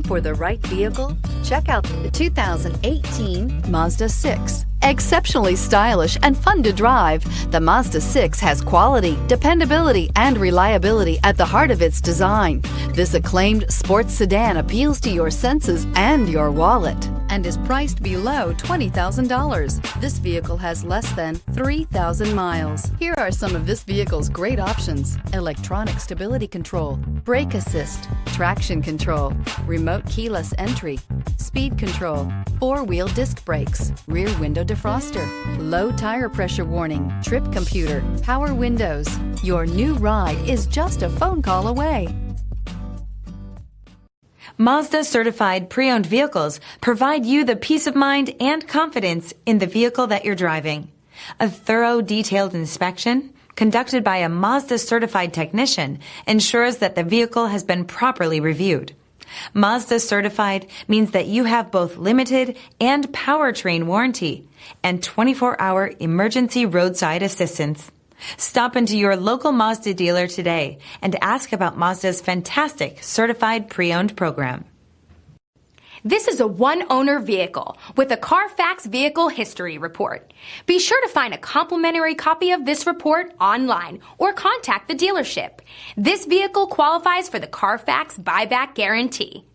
Looking for the right vehicle? Check out the 2018 Mazda 6. Exceptionally stylish and fun to drive, the Mazda 6 has quality, dependability, and reliability at the heart of its design. This acclaimed sports sedan appeals to your senses and your wallet and is priced below $20,000. This vehicle has less than 3,000 miles. Here are some of this vehicle's great options: electronic stability control, brake assist, traction control, remote keyless entry, speed control, four-wheel disc brakes, rear window defroster, low tire pressure warning, trip computer, power windows. Your new ride is just a phone call away. Mazda certified pre-owned vehicles provide you the peace of mind and confidence in the vehicle that you're driving. A thorough, detailed inspection conducted by a Mazda certified technician ensures that the vehicle has been properly reviewed. Mazda certified means that you have both limited and powertrain warranty and 24-hour emergency roadside assistance. Stop into your local Mazda dealer today and ask about Mazda's fantastic certified pre-owned program. This is a one-owner vehicle with a CARFAX Vehicle History Report. Be sure to find a complimentary copy of this report online or contact the dealership. This vehicle qualifies for the CARFAX Buyback Guarantee.